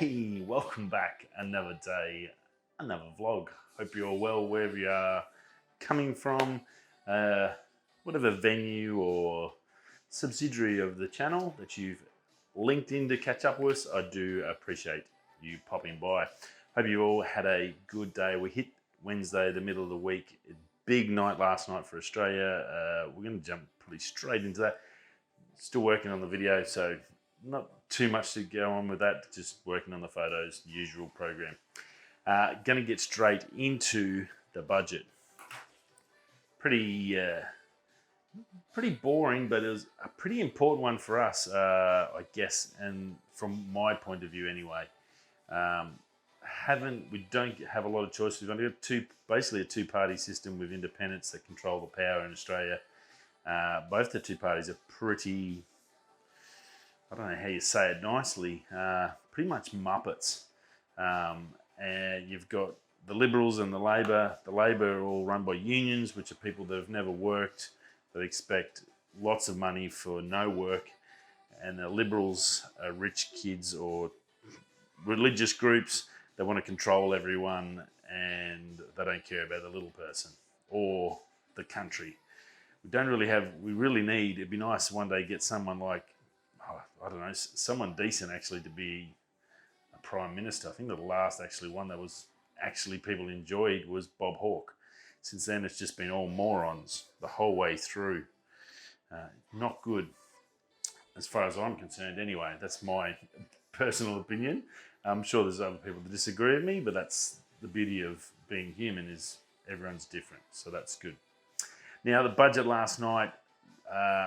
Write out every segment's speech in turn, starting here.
Hey, welcome back. Another day, another vlog. Hope you're well wherever you are coming from, whatever venue or subsidiary of the channel that you've linked in to catch up with us. I do appreciate you popping by. Hope you all had a good day. We hit Wednesday, the middle of the week. Big night last night for Australia. We're going to jump pretty straight into that. Still working on the video, so not too much to go on with that, just working on the photos, usual program. Going to get straight into the budget. Pretty boring, but it was a pretty important one for us, I guess, and from my point of view anyway. We don't have a lot of choice. We've only got basically a two-party system with independents that control the power in Australia. Both the two parties are pretty, I don't know how you say it nicely, pretty much muppets. And you've got the Liberals and the Labor. The Labor are all run by unions, which are people that have never worked, that expect lots of money for no work. And the Liberals are rich kids or religious groups that want to control everyone, and they don't care about the little person or the country. We really need, it'd be nice one day to get someone like, I don't know, someone decent actually to be a Prime Minister. I think the last actually one that was actually people enjoyed was Bob Hawke. Since then it's just been all morons the whole way through. Not good as far as I'm concerned anyway. That's my personal opinion. I'm sure there's other people that disagree with me, but that's the beauty of being human, is everyone's different, so that's good. Now, the budget last night,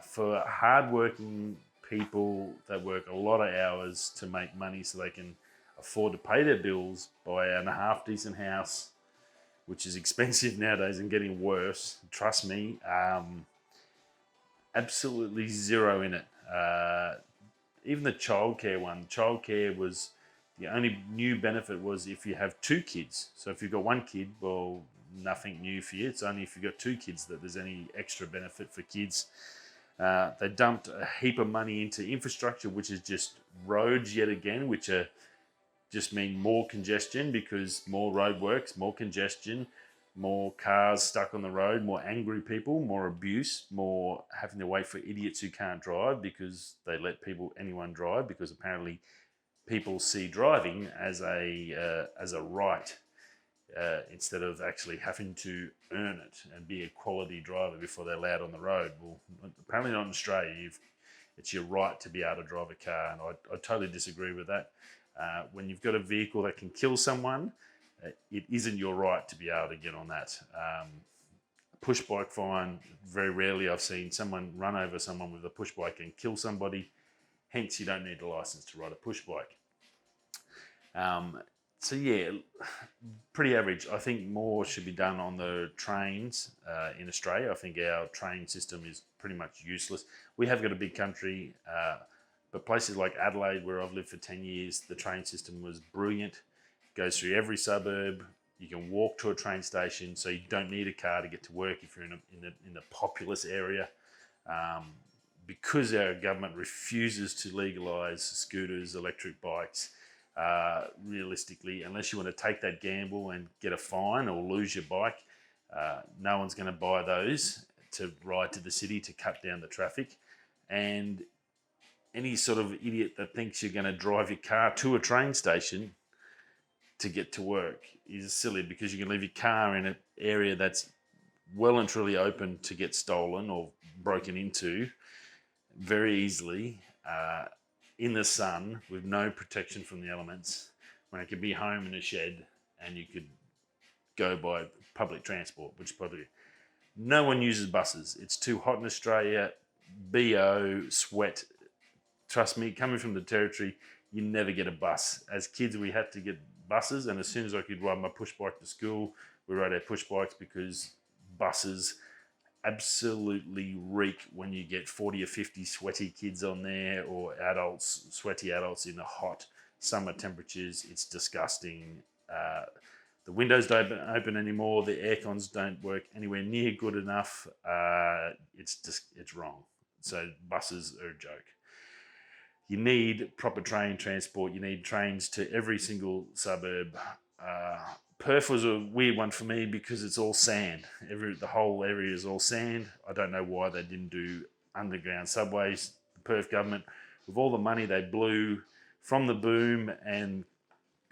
for hard-working people that work a lot of hours to make money so they can afford to pay their bills, buy a half-decent house, which is expensive nowadays and getting worse, trust me, absolutely zero in it. Even the childcare one, childcare was, the only new benefit was if you have two kids. So if you've got one kid, well, nothing new for you. It's only if you've got two kids that there's any extra benefit for kids. They dumped a heap of money into infrastructure, which is just roads yet again, which are just mean more congestion, because more roadworks, more congestion, more cars stuck on the road, more angry people, more abuse, more having to wait for idiots who can't drive because they let anyone drive, because apparently people see driving as a right. Instead of actually having to earn it and be a quality driver before they're allowed on the road. Well, apparently not in Australia. It's your right to be able to drive a car, and I totally disagree with that. When you've got a vehicle that can kill someone, it isn't your right to be able to get on that. Push bike fine, very rarely I've seen someone run over someone with a push bike and kill somebody, hence you don't need a license to ride a push bike. So yeah, pretty average. I think more should be done on the trains in Australia. I think our train system is pretty much useless. We have got a big country, but places like Adelaide, where I've lived for 10 years, the train system was brilliant. It goes through every suburb. You can walk to a train station, so you don't need a car to get to work if you're in the populous area. Because our government refuses to legalise scooters, electric bikes, realistically, unless you want to take that gamble and get a fine or lose your bike, no one's going to buy those to ride to the city to cut down the traffic. And any sort of idiot that thinks you're going to drive your car to a train station to get to work is silly, because you can leave your car in an area that's well and truly open to get stolen or broken into very easily, in the sun with no protection from the elements, when it could be home in a shed and you could go by public transport, which probably no one uses buses. It's too hot in Australia, BO, sweat. Trust me, coming from the territory, you never get a bus. As kids, we had to get buses, and as soon as I could ride my push bike to school, we rode our push bikes, because buses absolutely reek when you get 40 or 50 sweaty kids on there, or sweaty adults in the hot summer temperatures. It's disgusting. The windows don't open anymore. The air cons don't work anywhere near good enough. It's wrong. So buses are a joke. You need proper train transport. You need trains to every single suburb. Perth was a weird one for me because it's all sand. The whole area is all sand. I don't know why they didn't do underground subways. The Perth government, with all the money they blew from the boom and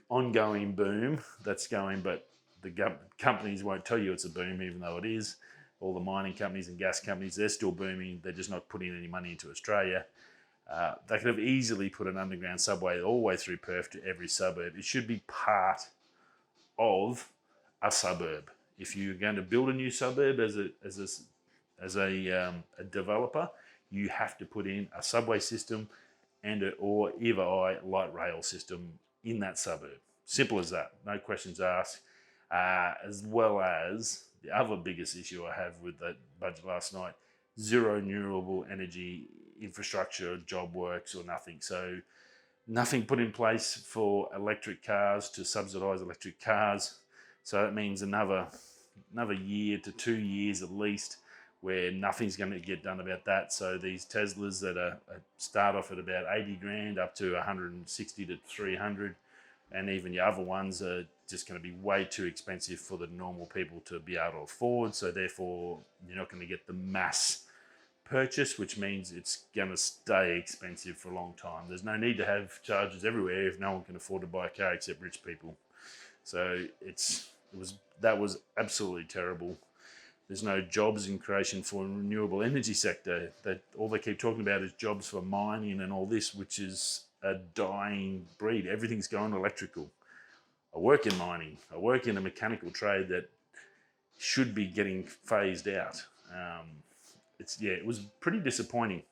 ongoing boom that's going, but the companies won't tell you it's a boom, even though it is. All the mining companies and gas companies, they're still booming. They're just not putting any money into Australia. They could have easily put an underground subway all the way through Perth to every suburb. It should be part of a suburb. If you're going to build a new suburb as a developer, you have to put in a subway system or either light rail system in that suburb. Simple as that. No questions asked. As well as the other biggest issue I have with that budget last night, zero renewable energy infrastructure, job works or nothing. So nothing put in place for electric cars to subsidise electric cars. So that means another year to 2 years at least where nothing's going to get done about that. So these Teslas that start off at about 80 grand up to 160 to 300, and even your other ones are just going to be way too expensive for the normal people to be able to afford. So therefore, you're not going to get the mass purchase, which means it's going to stay expensive for a long time. There's no need to have chargers everywhere if no one can afford to buy a car except rich people. So that was absolutely terrible. There's no jobs in creation for a renewable energy sector. All they keep talking about is jobs for mining and all this, which is a dying breed. Everything's going electrical. I work in mining. I work in a mechanical trade that should be getting phased out. It was pretty disappointing,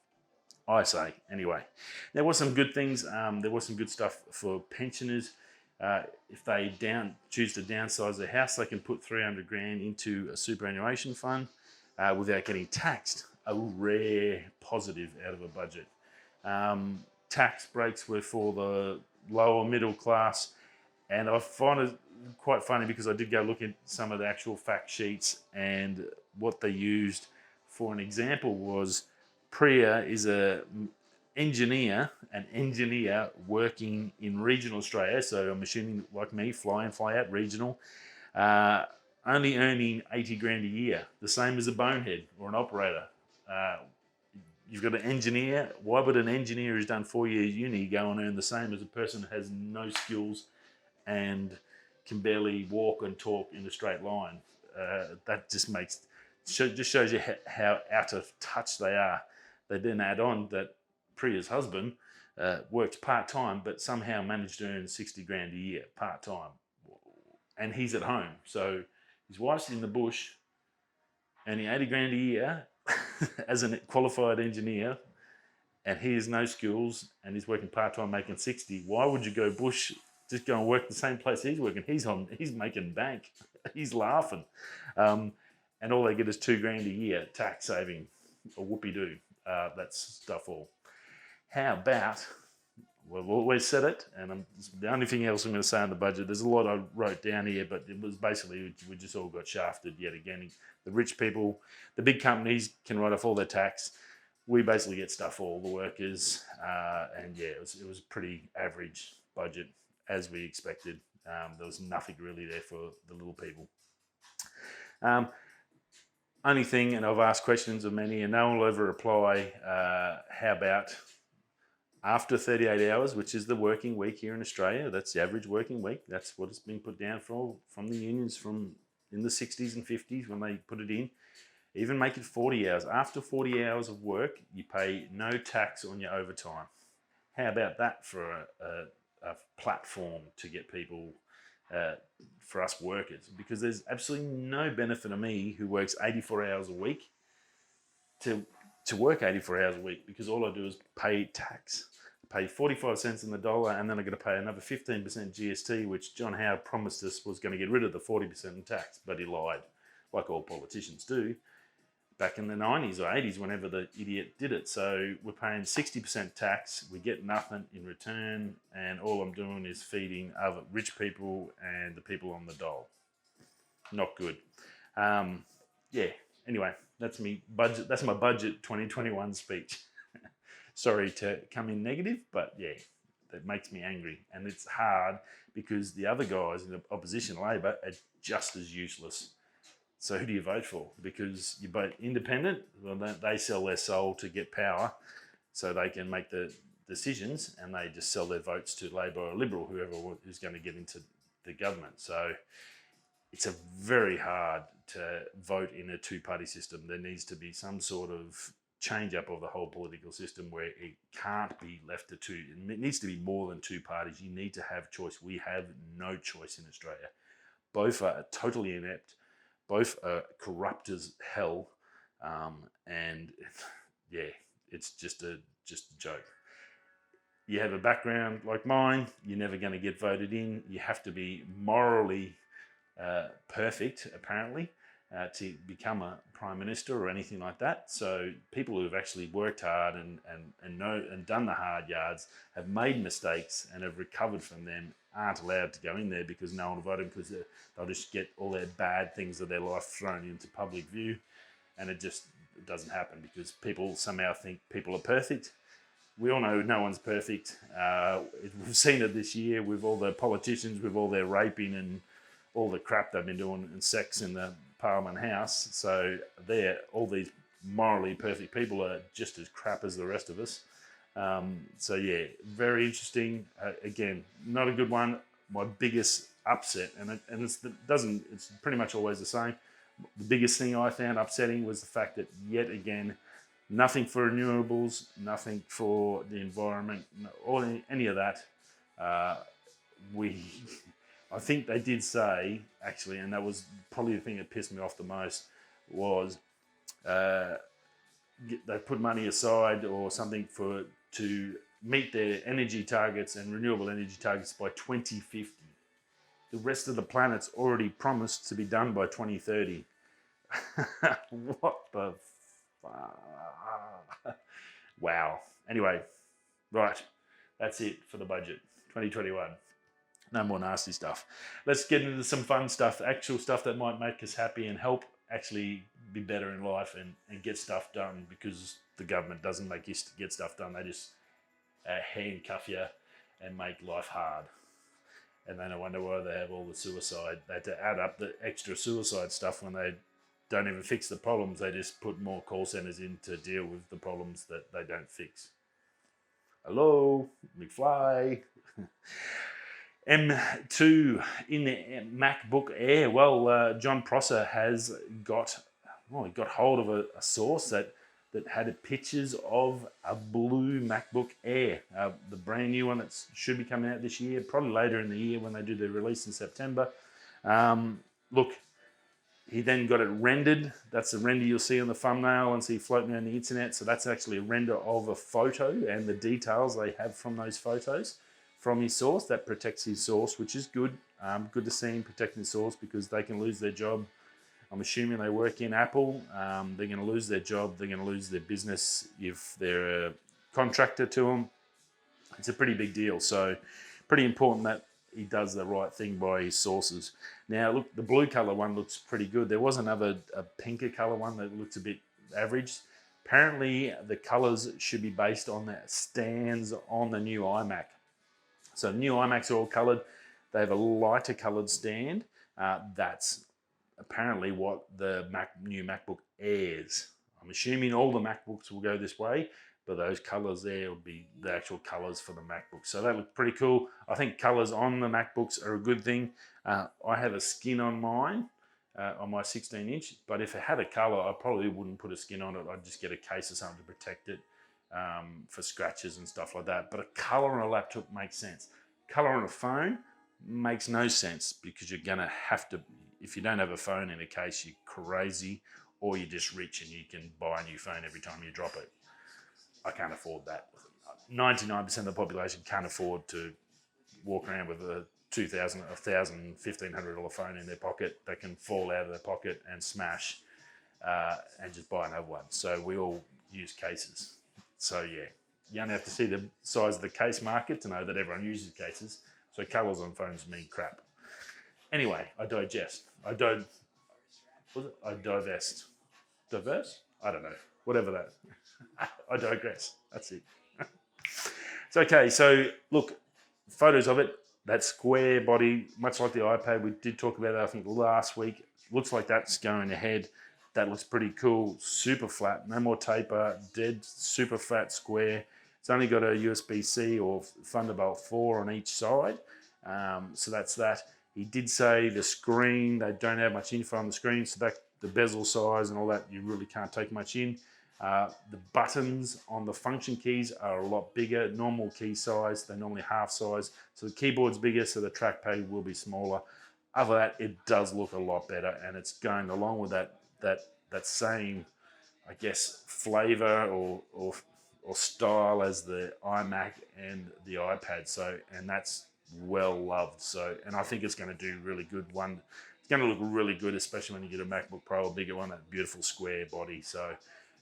I say. Anyway, there were some good things. There was some good stuff for pensioners. If they choose to downsize their house, they can put 300 grand into a superannuation fund without getting taxed. A rare positive out of a budget. Tax breaks were for the lower middle class, and I find it quite funny because I did go look at some of the actual fact sheets, and what they used for an example was Priya is an engineer working in regional Australia, so I'm assuming like me, fly in, fly out, regional, only earning 80 grand a year, the same as a bonehead or an operator. You've got an engineer. Why would an engineer who's done 4 years uni go and earn the same as a person who has no skills and can barely walk and talk in a straight line? That just shows you how out of touch they are. They then add on that Priya's husband works part-time but somehow managed to earn 60 grand a year part-time. And he's at home. So his wife's in the bush earning 80 grand a year as a qualified engineer, and he has no skills and he's working part-time making 60. Why would you go bush? Just go and work the same place he's working. He's making bank. He's laughing. And all they get is 2 grand a year tax saving. A whoopee-doo. That's stuff all. How about, we've always said it, and the only thing else I'm going to say on the budget, there's a lot I wrote down here, but it was basically we just all got shafted yet again. The rich people, the big companies can write off all their tax. We basically get stuff for all the workers. And yeah, it was a pretty average budget as we expected. There was nothing really there for the little people. Only thing, and I've asked questions of many and no one will ever reply, how about after 38 hours, which is the working week here in Australia? That's the average working week. That's what it's been put down from the unions from in the 60s and 50s when they put it in. Even make it 40 hours. After 40 hours of work, you pay no tax on your overtime. How about that for a platform to get people, for us workers? Because there's absolutely no benefit to me who works 84 hours a week to work 84 hours a week, because all I do is pay tax. I pay 45 cents in the dollar, and then I'm going to pay another 15% GST, which John Howard promised us was going to get rid of the 40% in tax, but he lied, like all politicians do, back in the 90s or 80s, whenever the idiot did it. So we're paying 60% tax, we get nothing in return, and all I'm doing is feeding other rich people and the people on the dole. Not good. Yeah, anyway, that's me budget. That's my budget 2021 speech. Sorry to come in negative, but yeah, that makes me angry. And it's hard because the other guys in the opposition, Labor, are just as useless. So who do you vote for? Because you vote independent, well, they sell their soul to get power so they can make the decisions, and they just sell their votes to Labor or Liberal, who's going to get into the government. So it's a very hard to vote in a two-party system. There needs to be some sort of change up of the whole political system where it can't be left to two. It needs to be more than two parties. You need to have choice. We have no choice in Australia. Both are totally inept. Both are corrupt as hell. And yeah, it's just a joke. You have a background like mine, you're never going to get voted in. You have to be morally perfect, apparently, to become a prime minister or anything like that. So people who have actually worked hard and done the hard yards, have made mistakes and have recovered from them, aren't allowed to go in there because no one will vote them, because they'll just get all their bad things of their life thrown into public view, and it doesn't happen because people somehow think people are perfect. We all know no one's perfect. We've seen it this year with all the politicians, with all their raping and all the crap they've been doing and sex in the Parliament House. So all these morally perfect people are just as crap as the rest of us. So yeah, very interesting. Again, not a good one. My biggest upset, and it's pretty much always the same. The biggest thing I found upsetting was the fact that yet again, nothing for renewables, nothing for the environment, or any of that. I think they did say, actually, and that was probably the thing that pissed me off the most, was they put money aside or something to meet their energy targets and renewable energy targets by 2050. The rest of the planet's already promised to be done by 2030. What the fuck? Wow. Anyway, right. That's it for the budget 2021. No more nasty stuff. Let's get into some fun stuff, actual stuff that might make us happy and help actually be better in life and get stuff done, because the government doesn't make you get stuff done. They just handcuff you and make life hard. And then I wonder why they have all the suicide. They had to add up the extra suicide stuff when they don't even fix the problems. They just put more call centres in to deal with the problems that they don't fix. Hello, McFly. M2 in the MacBook Air. Well, John Prosser has got hold of a source that had pictures of a blue MacBook Air, the brand new one that should be coming out this year, probably later in the year when they do the release in September. Look, he then got it rendered. That's the render you'll see on the thumbnail and see floating around the internet. So that's actually a render of a photo and the details they have from those photos from his source. That protects his source, which is good. Good to see him protecting the source, because they can lose their job. I'm assuming they work in Apple. They're going to lose their job. They're going to lose their business if they're a contractor to them. It's a pretty big deal. So pretty important that he does the right thing by his sources. Now, look, the blue color one looks pretty good. There was a pinker color one that looks a bit average. Apparently, the colors should be based on the stands on the new iMac. So new iMacs are all colored. They have a lighter colored stand. That's apparently what the new MacBook Airs. I'm assuming all the MacBooks will go this way, but those colors there will be the actual colors for the MacBook. So that looks pretty cool. I think colors on the MacBooks are a good thing. I have a skin on mine, on my 16-inch, but if it had a color, I probably wouldn't put a skin on it. I'd just get a case or something to protect it for scratches and stuff like that. But a color on a laptop makes sense. Color on a phone makes no sense, because you're going to have to, if you don't have a phone in a case, you're crazy, or you're just rich and you can buy a new phone every time you drop it. I can't afford that. 99% of the population can't afford to walk around with a $2,000, $1,000, $1,500 phone in their pocket that can fall out of their pocket and smash, and just buy another one. So we all use cases. So yeah, you only have to see the size of the case market to know that everyone uses cases. So colours on phones mean crap. Anyway, I divest. Diverse? I don't know. Whatever that. I digress. That's it. It's okay. So look, photos of it. That square body, much like the iPad, we did talk about that I think last week. Looks like that's going ahead. That looks pretty cool. Super flat, no more taper, dead super flat square. It's only got a USB-C or Thunderbolt 4 on each side. So that's that. He did say the screen, they don't have much info on the screen, so that the bezel size and all that, you really can't take much in. The buttons on the function keys are a lot bigger. Normal key size, they're normally half size. So the keyboard's bigger, so the trackpad will be smaller. Other than that, it does look a lot better, and it's going along with that same, I guess, flavor or style as the iMac and the iPad. So, and that's well loved. So, and I think it's going to do really good. It's going to look really good, especially when you get a MacBook Pro, a bigger one, that beautiful square body. So,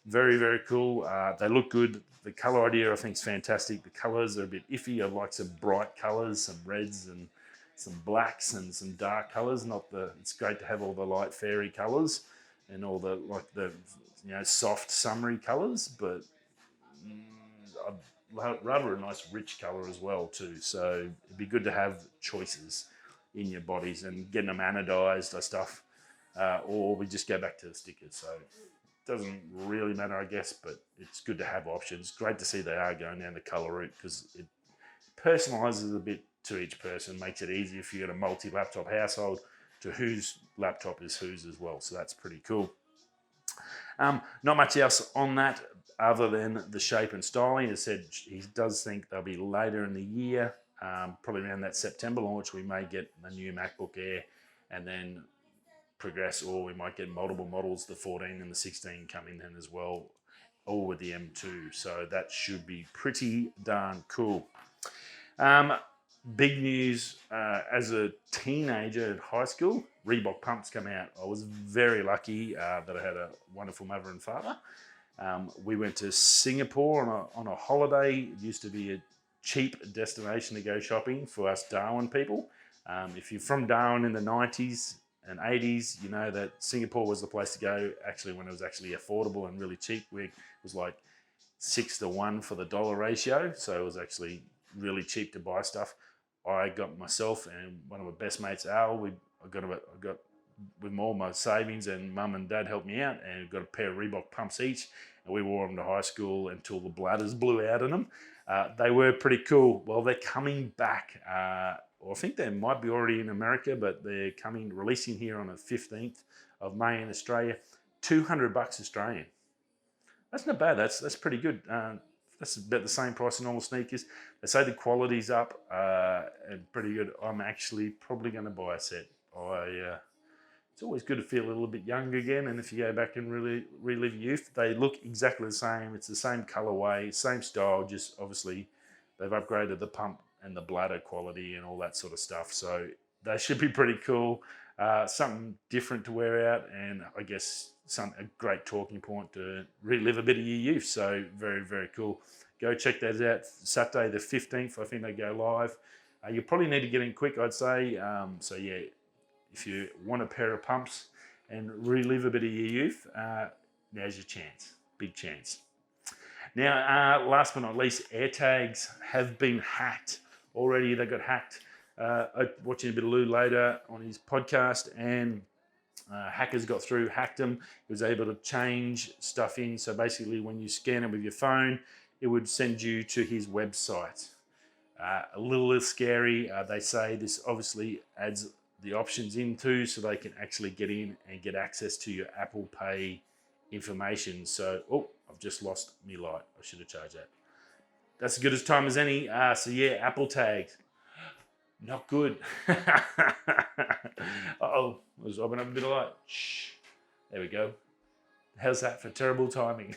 very, very cool. They look good. The color idea, I think, is fantastic. The colors are a bit iffy. I like some bright colors, some reds and some blacks and some dark colors. It's great to have all the light fairy colors and all the soft summery colors, but I'd rather a nice rich color as well too. So it'd be good to have choices in your bodies and getting them anodized or stuff, or we just go back to the stickers. So doesn't really matter, I guess, but it's good to have options. Great to see they are going down the color route because it personalizes a bit to each person, makes it easier if you got a multi-laptop household to whose laptop is whose as well. So that's pretty cool. Not much else on that other than the shape and styling. As said, he does think they'll be later in the year, probably around that September launch. We may get the new MacBook Air and then progress, or we might get multiple models, the 14 and the 16 coming in as well, all with the M2. So that should be pretty darn cool. Big news, as a teenager at high school, Reebok pumps come out. I was very lucky that I had a wonderful mother and father. We went to Singapore on a holiday. It used to be a cheap destination to go shopping for us Darwin people. If you're from Darwin in the 90s and 80s, you know that Singapore was the place to go actually when it was actually affordable and really cheap. It was like 6-to-1 for the dollar ratio, so it was actually really cheap to buy stuff. I got myself and one of my best mates, Al, I got with all my savings, and mum and dad helped me out, and got a pair of Reebok pumps each, and we wore them to high school until the bladders blew out in them. They were pretty cool. Well, they're coming back. I think they might be already in America, but they're releasing here on the 15th of May in Australia. $200 Australian. That's not bad. That's pretty good. That's about the same price as normal sneakers. They say the quality's up and pretty good. I'm actually probably going to buy a set. It's always good to feel a little bit young again, and if you go back and really relive youth, they look exactly the same. It's the same colorway, same style, just obviously they've upgraded the pump and the bladder quality and all that sort of stuff. So they should be pretty cool. Something different to wear out, and I guess a great talking point to relive a bit of your youth. So very, very cool. Go check those out. Saturday the 15th, I think they go live. You probably need to get in quick, I'd say. So yeah, if you want a pair of pumps and relive a bit of your youth, now's your chance. Big chance. Now, last but not least, AirTags have been hacked. Already they got hacked. Watching a bit of Lou later on his podcast, and hackers got through, hacked them. He was able to change stuff in. So basically when you scan it with your phone, it would send you to his website. A little scary. They say this obviously adds the options into so they can actually get in and get access to your Apple Pay information. So, I've just lost me light. I should have charged that. That's as good as time as any. So yeah, Apple tags. Not good. Uh-oh, I was opening up a bit of light. Shh. There we go. How's that for terrible timing?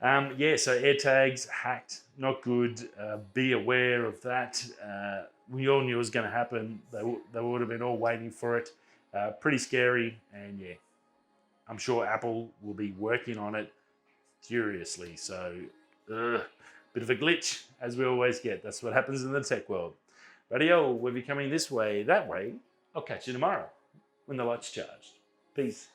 Yeah, so AirTags hacked. Not good. Be aware of that. We all knew it was going to happen. They would have been all waiting for it. Pretty scary. And yeah, I'm sure Apple will be working on it furiously. So, bit of a glitch, as we always get. That's what happens in the tech world. Radio, we'll be coming this way, that way. I'll catch you tomorrow when the light's charged. Peace.